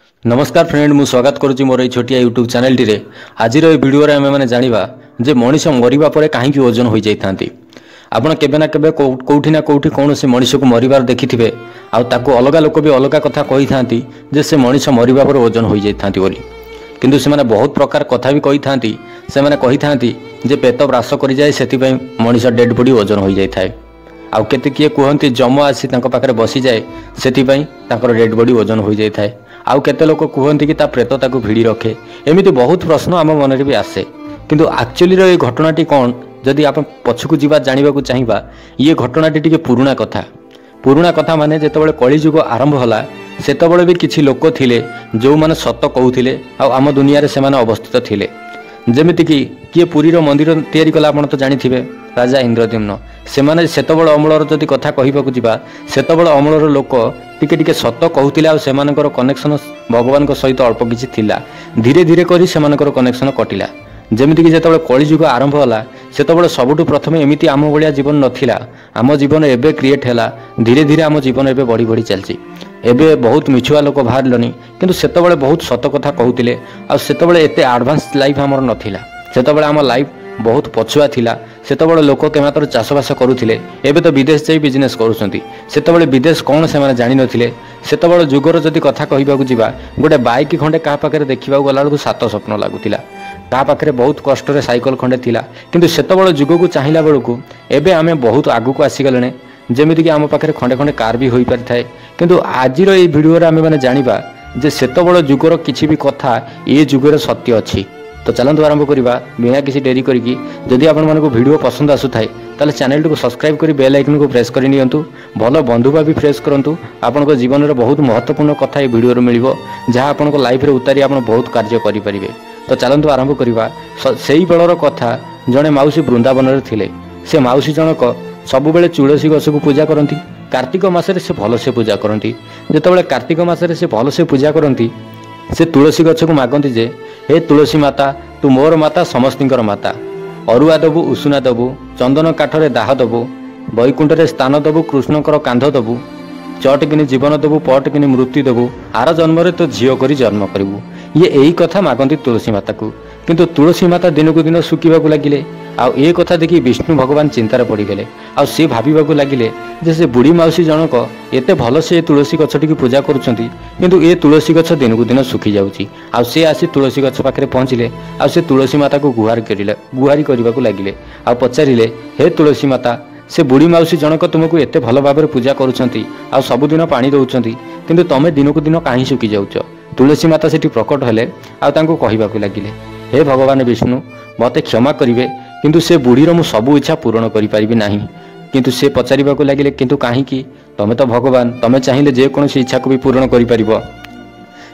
नमस्कार फ्रेंड, मु स्वागत करुच्ची मोर छोटिया यूट्यूब चैनल टी आज भिडियो आम मैंने जाना जे मनीष मरवा पर कहीं ओजन हो जाती। आपड़ केबे ना केबे कौटी ना कौटी कौन से मनीष को मरबार देखिथे आउ अलग लोक भी अलग कथा कही था जे से मनीष मरवा पर ओजन हो जाती बोली, किंतु से बहुत प्रकार कथा भी कही था से कही था जे पेट ब्रास कर जाए से मनीष डेड बॉडी ओजन हो जाए। आउ केते किए कहते जम आसी पाखे बसी जाए से डेड बॉडी ओजन हो जाए। आउ केते लोक कहते कि प्रेत ताको भिड़ी रखे। एमती बहुत प्रश्न आम मन भी आसे, किंतु एक्चुअली ये घटनाटी कौन जदि आप पछकू जीवा जानिबा चाहिए। ये घटनाटी टिके पुराणा कथा माने जेतेबेले कलिजुग आरंभ होला सेतेबेले भी किछि लोक थिले जो माने सत कहूथिले आम दुनिया रे सेमाने अवस्थित थिले। जेमिति कि किए पुरीर मंदिर तैयारी कला आपण तो जानिथिबे राजा इंद्रद्युम्न। सेमाने सेतेबेले अमलर जदि कथा कहिबाकू जिबा सेतेबेले अमलर लोक टिके टिके सत कहूथिले आ सेमानकर कनेक्शन भगवान को सहित अल्प किछि थिला। धीरे धीरे करी सेमानकर कनेक्शन कटिला। जेमिति कि जेतेबेले कलिजुग आरंभ होला सेतेबेले सबुठु प्रथम एमिति आम भलिया जीवन नथिला। आम जीवन एबे क्रिएट हैला, धीरे धीरे आम जीवन एबे बढ़ी बढ़ी चलछि। एबे बहुत मिछुआ लोक बाहरलनी, किंतु सेतेबेले बहुत सत कथा कहूथिले आ सेतेबेले एते एडवांस लाइफ हमर नथिला। सेतेबेले आम लाइफ बहुत पछुआ थिला। सेतेबेले लोक केमातर चाषबास करुथिले, एबे तो विदेश जाई बिजनेस करूछंती। सेतेबेले विदेश कौन से माने जानि नथिले। सेतेबेले जुगर जदि कथा कहिबाकू जिबा गोटे बाइक खंडे का पाखरे देखिबाकू गला बेलकू सात स्वप्न लागुतिला। का पाखरे बहुत कष्ट रे साइकल खंडे थिला, किंतु सेतेबेले जुग को चाहिला बेलकू एबे आमे बहुत आगु को आसी गलेने। जेमिति कि आम पाखरे खंडे खंडे कार भी होई पारि थाए, किंतु आजिर ए भिडियो रे आमे माने जानिबा जे सेतेबेले जुगर किछि भी कथा ए जुगर सत्य अछि। तो चलतु आरंभ करवा बिना किसी डेरी करी। जदि आपण मानक भिडियो पसंद आसुथाए ताले चैनल को सब्सक्राइब करी बेल आइकन को प्रेस कर नियंतु। भल बंधुबा भी प्रेस करंतु। आपन जीवन में बहुत महत्वपूर्ण कथा भिडियो मिलिबो जहाँ आपन लाइफ रे उतारी आपन बहुत कार्य करि परिबे। तो चलतु आरंभ करवा। सेई बेलर कथा जड़े माउसी वृंदावन रे थिले। से माउसी जनक सबु बेले तुलसी गछ को पूजा करती। कार्तिक मासरे से भल से पूजा करती। जेतेबेले कार्तिक मासरे से भल से पूजा करती से तुलसी गछ को मागती जे हे तुलसी माता तू मोर माता समस्तिंकर माता। अरुआ दबु, उसुना दबु, चंदन काठरे दाह दबु, वैकुंठरे स्थान दबु, कृष्णकर कांध दबु, चटकिनी जीवन दबु, पटकिनी मृत्यु दबु, आर जन्म रे तो झियो करी जन्म करिबु। ये यही कथा मागती तुलसी माता को, किंतु तुलसी माता दिन को दिन सुखिबाकू लागिले। आउ ए कथा देखि विष्णु भगवान चिंतार पड़गले। आउ से भाविबाकू लागिले जे से बुढ़ी माउसी जनक एते भल से तुलसी गछटी की पूजा करुछंती, किंतु ए तुलसी गछ दिन को दिन सुखी जाउची। आउ से आसी तुलसी गछ पाखरे पहुँचिले। आउ से तुलसी माता को गुहारी करबाकू लागिले। आउ पचारिले हे तुलसी माता से बुढ़ी माउसी जनक तुमको एते भल भाव पूजा करुछंती आउ सबुदिन पानी दउछंती, किंतु तमे दिन को दिन काहे सुखी जाउछ। तुलसी माता सेठी प्रकट हेले आउ तांको कहिबाकू लागिले हे भगवान विष्णु मते क्षमा करिवे, किंतु से बुढ़ीर मु सबु इच्छा पूर्ण करि परिबि नाही। किंतु से पचारिबाकू लागिले किंतु काहीकि तमे तो भगवान, तमे चाहिले जे कोनोसी इच्छा को भी पूर्ण करि परिबो।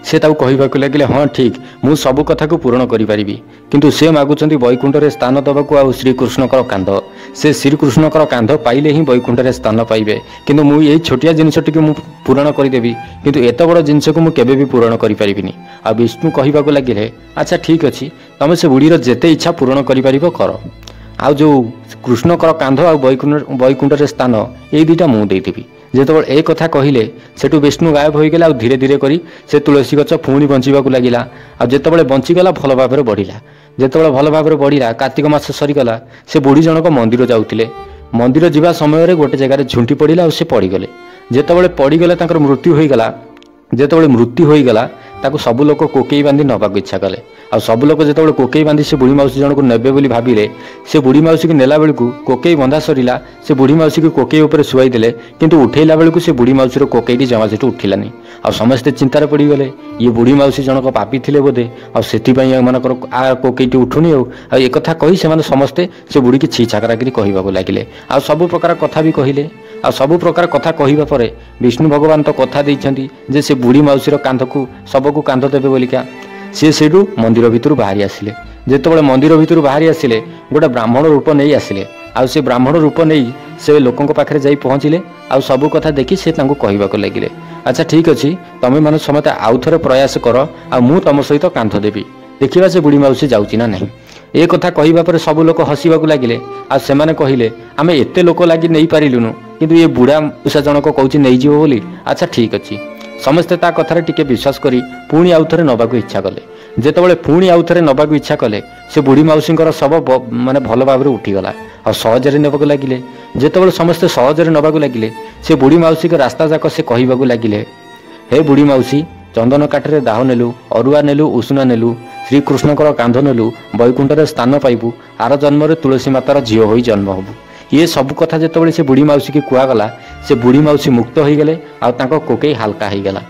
से ताऊ कहिबाकू लागिले हाँ ठीक मु सबु कथा को पूर्ण करि परिबि, किंतु से मागुचंती वैकुंठ रे स्थान दबाकू आ श्रीकृष्णकर कांध। से श्रीकृष्णकर कांध पाइले ही वैकुंठ रे स्थान पाइबे, किंतु मु एई छोटिया जिनिसटी को मु पूर्ण करि देबी, किंतु एत बड़ जिनिस को मु केबे भी पूर्ण करि परिबिनी। आ विष्णु कहिबाकू लागिले अच्छा ठीक अछि तमे से बुढ़ीर जेते इच्छा पूर्ण करि परिबो कर। आ जो कृष्णकर कांध आ वैकुंठ रे स्थान ए दुटा मु देइदेबी। जेतेबेले ए कथा कहिले सेठु विष्णु गायब हो गला। धीरे धीरे करी से तुलसी गछ पुणी बंचिबाकू लागिला। आ जेतेबेले बंचीगला भल भाव बढ़िला। जेतेबेले भल भाव बढ़िला कार्तिक मास सरीगला। से बुढ़ी जनक मंदिर जाउथिले। मंदिर जिबा समय रे गोटे जगह झुंटी पड़िला और से पड़ीगले। जेतेबेले पड़ीगले तांकर मृत्यु होईगला। जेतेबेले मृत्यु होईगला ताको सब लोक कोकेई बांधी नबाक इच्छा कले। आ सब लोक जेतेबेले कोकेई बांधी से बुढ़ी माउसी जनक नेबे बोली भाबिले। से बुढ़ी माउसी की नेला बेलकू कोकेई बंधा सरीला। से बुढ़ी माउसी की कोकेई ऊपर शुआई देले, किंतु उठेला बेलकू से बुढ़ी माउसी रो कोकेईटी जमा सेठू उठिलानी। आ समस्ते चिंतार पड़ी गले ये बुढ़ी माउसी जनक पापी थिले बोधे आ सेथिपई एमानकर आ कोकेईटी उठुनी आ ए कथा कहि से माने समस्ते से बुढ़ी की छी छाकरा करी कहिबाकू लागिले। आ सब प्रकार कथा भी कहिले। आ सब प्रकार कथा कहिबा परे विष्णु भगवान तो कथा देइछंती जे से बुढ़ी माउसीर कांध को सबको कांध देबे बोलिका। से सेठू मंदिर भितर बाहरी आसिले। जेतेबेले मंदिर भितर बाहरी आसिले गोटे ब्राह्मण रूप नहीं आसिले। आउ से ब्राह्मण रूप नहीं से लोकंक पाखरे जाई पहुँचिले। आउ सबु कथा देखि से तांको कहिबाकू लागिले अच्छा ठीक अछि तमे माने समते आउ थरे प्रयास कर आ मु तम सहित कांध देबी, देखिबा से बुढ़ी माउसी जाउची ना नहीं। ए कथा कहिबा परे सब लोक हसिबाकू लागिले। आ सेमाने कहिले आमे एते लोक लागि नै पारिलुनु, किंतु ये बुढ़ा उषा जनक कहउची नै जीवो बोली। अच्छा ठीक अछि समस्ते ता कथार टिके विश्वास करी पुणी आउ थे नबाकू इच्छा कले जेतेबेले पुणी आउ थे नबाकू इच्छा कले से बुढ़ी मौसींकर शव माने भल भाव उठीगला आ सहजरे नेबाकू लगिले जेतेबेले समस्ते सहजरे नबाकू लगिले से बुढ़ी मौसी के रास्ता जाक से कहबाकू लगिले हे बुढ़ी मौसी चंदन काठरे दाह नेलु अरुआ नेलु उसुना नेलु श्रीकृष्णकर कांध नेलु बैकुंठरे स्थान पाइबू आर जन्म तुलसी मातार झील हो जन्म हबू ये सब कथा जिते से बुढ़ी मौसी की कहगला से बुढ़ी मौसी मुक्त हो गले कोकई हाल्का हो गला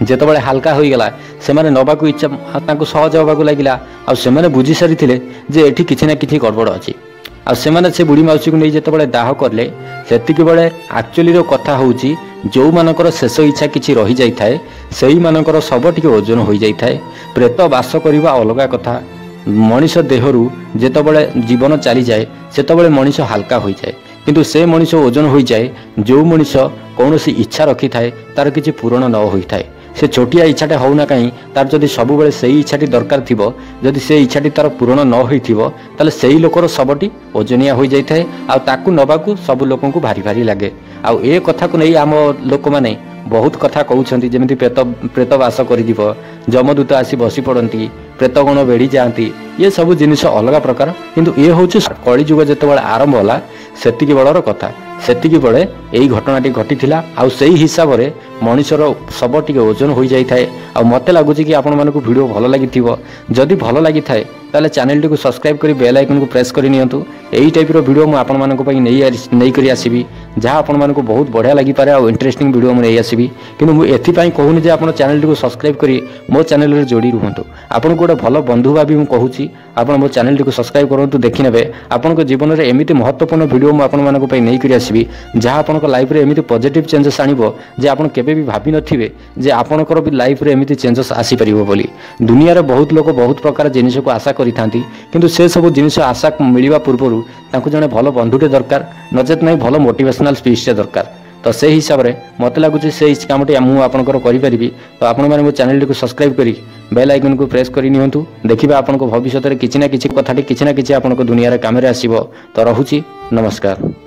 जितेबाला हाल्का हो गला से नबाकू इच्छा सहज होगा लगे आने बुझी सारी जे ये किसी ना कि गड़बड़ अच्छी आने से बुढ़ी मौसी को नहीं जिते दाह कले से बेले एक्चुअली कथा हूँ जो मानकर शेष इच्छा किसी रही जाए से मानकर सब टी ओजन हो जाए प्रेत बास करवा अलग कथा मनीष देहरु जेतबले जीवन चली जाए सेतबले मनीष हाल्का हो जाए किंतु से मनीष ओजन हो जाए जो मनीष कौन सी इच्छा रखी थाए तार किसी पूरण न होता है से छोटिया इच्छाटे होना कहीं तार जदि सब बेले से इच्छाटी दरकार थी जदि से इच्छाटी तार पूरण न होता से लोकर सबटी ओजनिया हो जाए आकू नबाकू सब लोक भारी भारी लगे आउ ए कथा को नहीं आम लोक मैंने बहुत कथा कहते जमी प्रेत बास कर जमदूत आसी बसी पड़ती प्रेतगण बेड़ी जाती ये सब जिनिस अलग प्रकार किंतु ये हूँ कलिजुग जिते आरंभ होला सेतिकी बड़र कथा सेतिकी बड़े यही घटनाटी घटी आउ से हिसाब से मनीषर सब टी ओजन हो जाए मत लगुच कि आपण मानक वीडियो भल लगी जदि भल लगी थाए ताले चैनल टी को सब्सक्राइब कर बेल आइकन को प्रेस कर नियंतु एही टाइप रो वीडियो मु आपण मानक पई नहीं करी आसीबी जहाँ आपण मानक बहुत बढ़िया लगी पारे आ इंटरेस्टिंग वीडियो मु नहीं आसीबी किंतु मु एथि पई कहूनी जे आपण चैनल टी को सब्सक्राइब करी मो चैनल रे जोड़ी रुहंतु आपण गोटे भल बंधु भाभी मु कहूची आपण मो चैनल टी को सब्सक्राइब करंतु देखि नेबे आपण जीवन में एमिति महत्वपूर्ण वीडियो मु आपण मानक पई नहीं करी आसीबी जहाँ आपण लाइफ रे एमिति पॉजिटिव चेंजेस आनिबो जे आपण केबे भी भाबी नथिबे जे आपणकर भी लाइफ रे एमिति चेंजेस आसी परिबो बोली दुनिया रे बहुत लोक बहुत प्रकार जिनिस को आशा करि थांती किंतु से सब जिनिस आशा मिलवा पूर्व तांको जने भल बंधुटे दरकार नचेत नहीं भल मोटिवेशनल स्पीच दरकार तो से हिसाब से मत लगुच से कामटी मुझे आपंकर करी तो आपण मैंने मो चैनल को सब्सक्राइब करी बेल आइकन को प्रेस कर नियंतु देखिबा आपन को भविष्य में किसी ना किसी कथाटी किसी ना किसी आपन को दुनिया रे काम रे आसीबो तो रहुची नमस्कार।